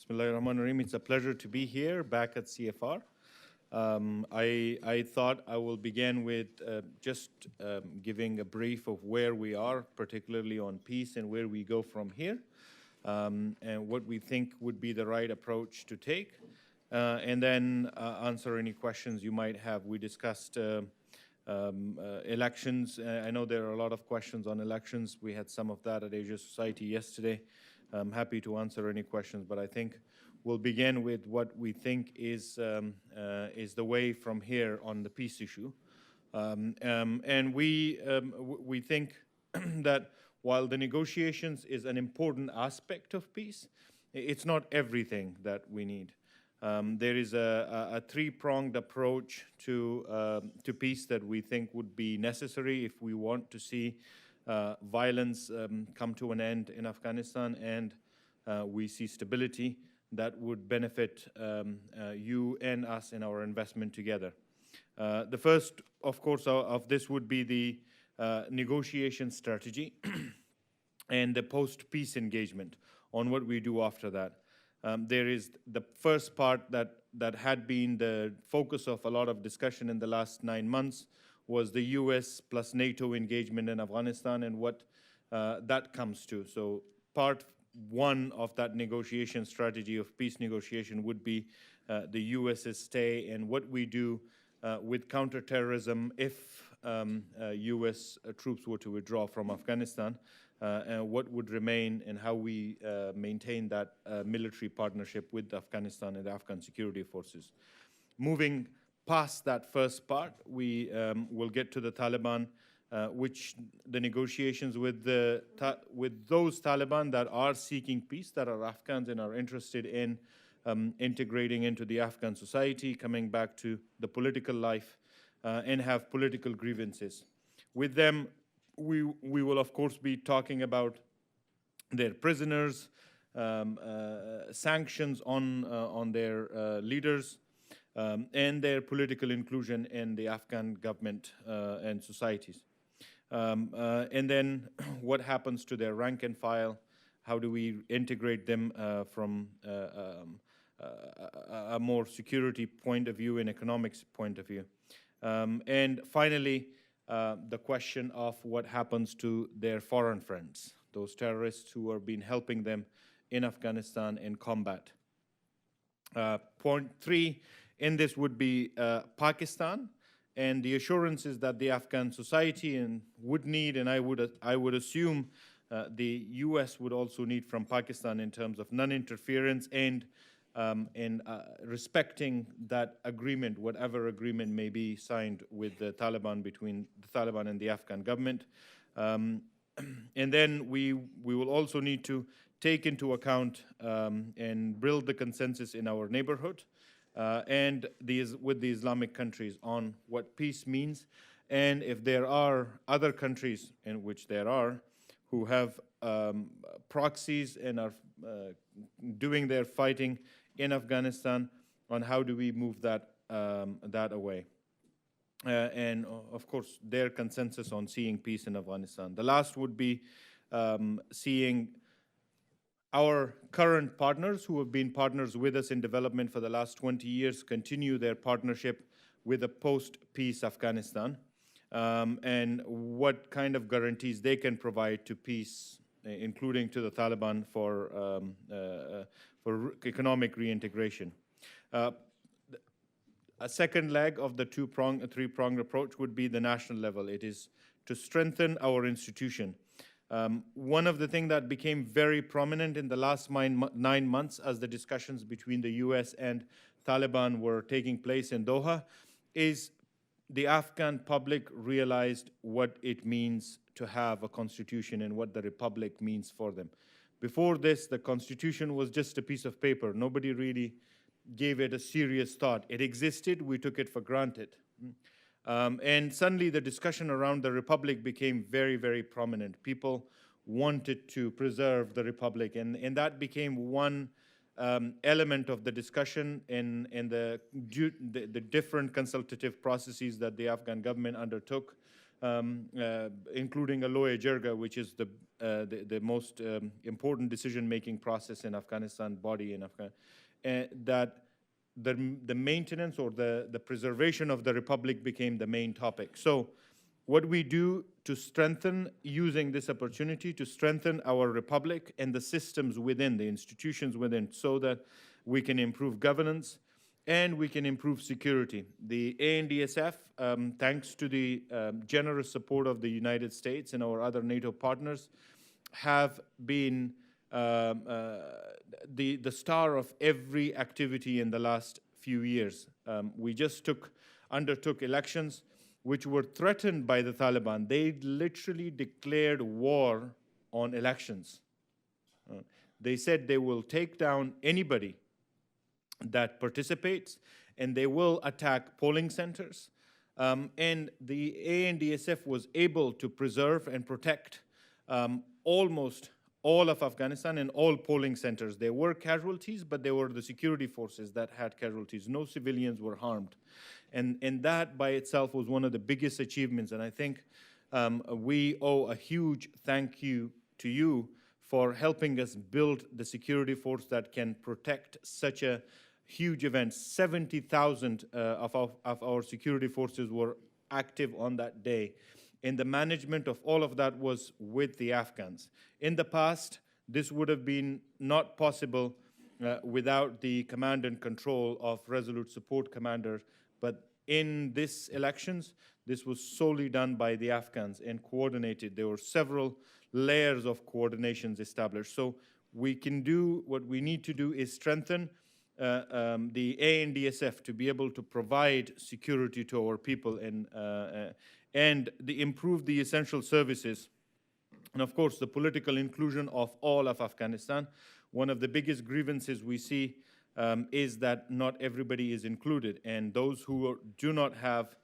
Bismillahirrahmanirrahim. It's a pleasure to be here back at CFR. I thought I will begin with just giving a brief of where we are, particularly on peace and where we go from here, and what we think would be the right approach to take, and then answer any questions you might have. We discussed elections. I know there are a lot of questions on elections. We had some of that at Asia Society yesterday. I'm happy to answer any questions, but I think we'll begin with what we think is the way from here on the peace issue. And we think that while the negotiations is an important aspect of peace, it's not everything that we need. There is a three-pronged approach to peace that we think would be necessary if we want to see violence come to an end in Afghanistan and we see stability that would benefit you and us in our investment together. The first, of course, of this would be the negotiation strategy and the post-peace engagement on what we do after that. There is the first part that had been the focus of a lot of discussion in the last 9 months was the US plus NATO engagement in Afghanistan and what that comes to. So part one of that negotiation strategy of peace negotiation would be the US's stay and what we do with counterterrorism if US troops were to withdraw from Afghanistan, and what would remain and how we maintain that military partnership with Afghanistan and the Afghan security forces. Moving past that first part, we will get to the Taliban, which the negotiations with those Taliban that are seeking peace, that are Afghans and are interested in integrating into the Afghan society, coming back to the political life, and have political grievances. With them, we will of course be talking about their prisoners, sanctions on their leaders, and their political inclusion in the Afghan government and societies. And then what happens to their rank and file? How do we integrate them from a more security point of view and economics point of view? And finally, the question of what happens to their foreign friends, those terrorists who have been helping them in Afghanistan in combat. Point three in this would be Pakistan and the assurances that the Afghan society would need, and I would assume the US would also need from Pakistan in terms of non-interference and respecting that agreement, whatever agreement may be signed with the Taliban, between the Taliban and the Afghan government. And then we will also need to take into account and build the consensus in our neighborhood and with the Islamic countries on what peace means, and if there are other countries, in which there are, who have proxies and are doing their fighting in Afghanistan, on how do we move that away. And of course, their consensus on seeing peace in Afghanistan. The last would be seeing our current partners who have been partners with us in development for the last 20 years continue their partnership with a post-peace Afghanistan, and what kind of guarantees they can provide to peace, including to the Taliban for economic reintegration. A second leg of the three-pronged approach would be the national level. It is to strengthen our institution. One of the things that became very prominent in the last 9 months as the discussions between the US and Taliban were taking place in Doha is the Afghan public realized what it means to have a constitution and what the republic means for them. Before this, the constitution was just a piece of paper. Nobody really gave it a serious thought. It existed, we took it for granted. And suddenly the discussion around the republic became very, very prominent. People wanted to preserve the republic, and that became one element of the discussion in the different consultative processes that the Afghan government undertook including a Loya Jirga, which is the most important decision-making process in Afghanistan, body in Afghanistan, that the maintenance or the preservation of the republic became the main topic. So what we do to strengthen, using this opportunity to strengthen our republic and the systems within, the institutions within, so that we can improve governance and we can improve security. The ANDSF, thanks to the generous support of the United States and our other NATO partners, have been the star of every activity in the last few years. We just undertook elections which were threatened by the Taliban. They literally declared war on elections. They said they will take down anybody that participates, and they will attack polling centers. And the ANDSF was able to preserve and protect almost all of Afghanistan and all polling centers. There were casualties, but they were the security forces that had casualties. No civilians were harmed. And that by itself was one of the biggest achievements. And I think we owe a huge thank you to you for helping us build the security force that can protect such a huge event. 70,000 of our security forces were active on that day. And the management of all of that was with the Afghans. In the past, this would have been not possible without the command and control of Resolute Support Commander. But in these elections, this was solely done by the Afghans and coordinated. There were several layers of coordinations established. So we can do, what we need to do is strengthen the ANDSF to be able to provide security to our people and improve the essential services. And of course, the political inclusion of all of Afghanistan. One of the biggest grievances we see is that not everybody is included, and those who do not have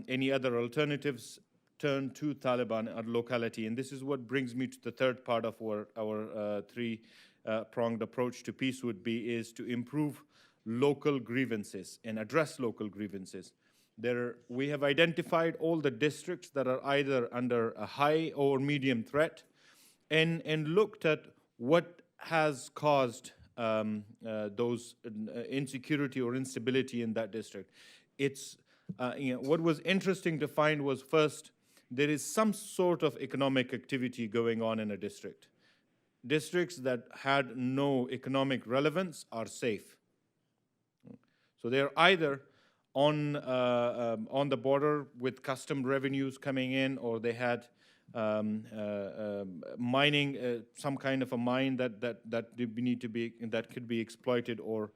any other alternatives turn to Taliban at locality. And this is what brings me to the third part of our three-pronged approach to peace is to improve local grievances and address local grievances. We have identified all the districts that are either under a high or medium threat and looked at what has caused those insecurity or instability in that district. It's what was interesting to find was, first, there is some sort of economic activity going on in a district. Districts that had no economic relevance are safe. So they're either on the border with custom revenues coming in, or they had mining, some kind of a mine that could be exploited, or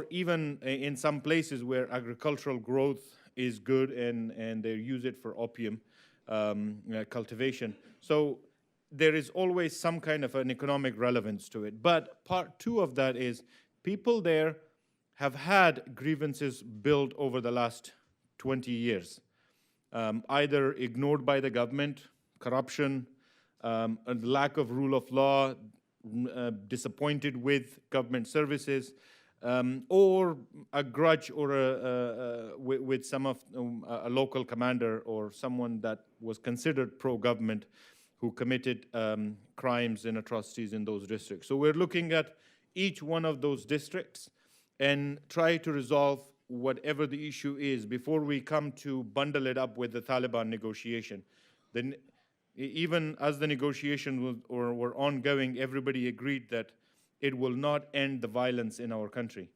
even in some places where agricultural growth is good and they use it for opium cultivation. So there is always some kind of an economic relevance to it. But part two of that is people there have had grievances built over the last 20 years, either ignored by the government, corruption, a lack of rule of law, disappointed with government services, or a grudge or with some of a local commander or someone that was considered pro-government who committed crimes and atrocities in those districts. So we're looking at each one of those districts and try to resolve whatever the issue is before we come to bundle it up with the Taliban negotiation. Then, even as the negotiations were ongoing, everybody agreed that it will not end the violence in our country.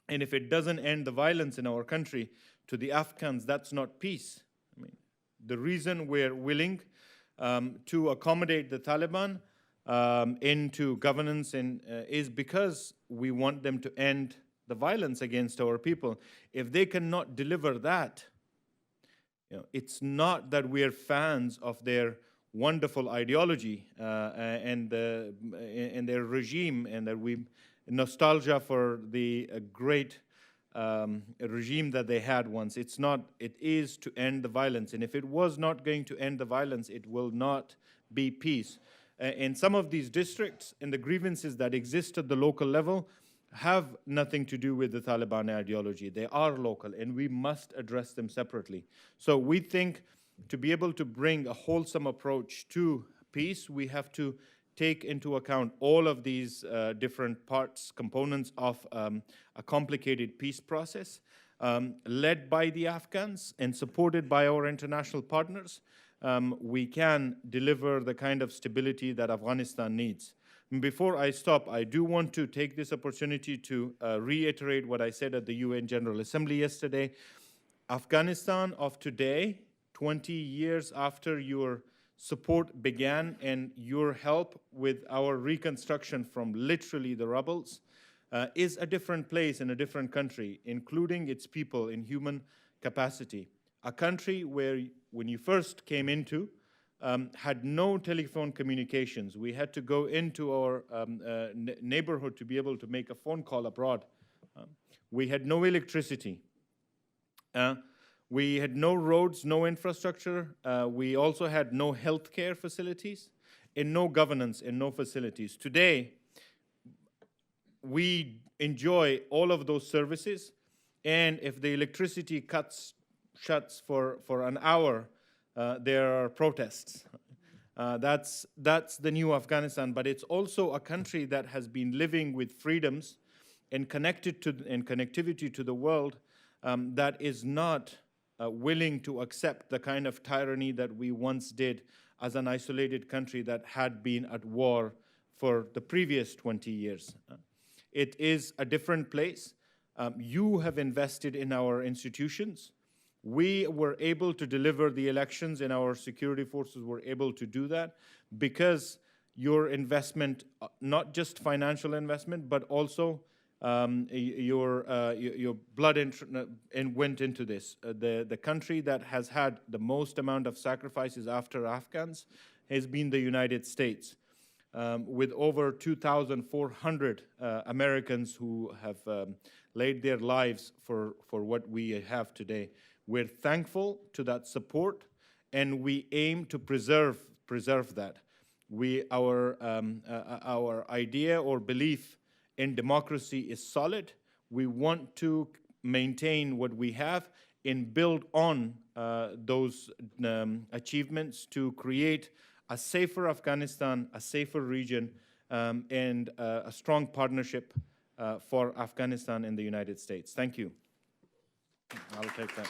And if it doesn't end the violence in our country, to the Afghans, that's not peace. I mean, the reason we're willing to accommodate the Taliban into governance is because we want them to end the violence against our people. If they cannot deliver that, it's not that we're fans of their wonderful ideology and their regime, and that we nostalgia for the great regime that they had once. It's not. It is to end the violence, and if it was not going to end the violence, it will not be peace. In some of these districts, and the grievances that exist at the local level have nothing to do with the Taliban ideology. They are local, and we must address them separately. So we think to be able to bring a wholesome approach to peace, we have to take into account all of these different parts, components of a complicated peace process, led by the Afghans and supported by our international partners. We can deliver the kind of stability that Afghanistan needs. Before I stop, I do want to take this opportunity to reiterate what I said at the UN General Assembly yesterday. Afghanistan of today, 20 years after your support began and your help with our reconstruction from literally the rubbles, is a different place in a different country, including its people in human capacity. A country where, when you first came into, had no telephone communications. We had to go into our neighborhood to be able to make a phone call abroad. We had no electricity. We had no roads, no infrastructure. We also had no healthcare facilities and no governance and no facilities. Today, we enjoy all of those services, and if the electricity shuts for an hour, there are protests. That's the new Afghanistan, but it's also a country that has been living with freedoms and connectivity to the world, that is not willing to accept the kind of tyranny that we once did as an isolated country that had been at war for the previous 20 years. It is a different place. You have invested in our institutions. We were able to deliver the elections, and our security forces were able to do that because your investment, not just financial investment, but also your blood went into this. The country that has had the most amount of sacrifices after Afghans has been the United States, with over 2,400 Americans who have laid their lives for what we have today. We're thankful to that support, and we aim to preserve that. Our idea or belief in democracy is solid. We want to maintain what we have and build on those achievements to create a safer Afghanistan, a safer region, and a strong partnership for Afghanistan and the United States. Thank you. I'll take that.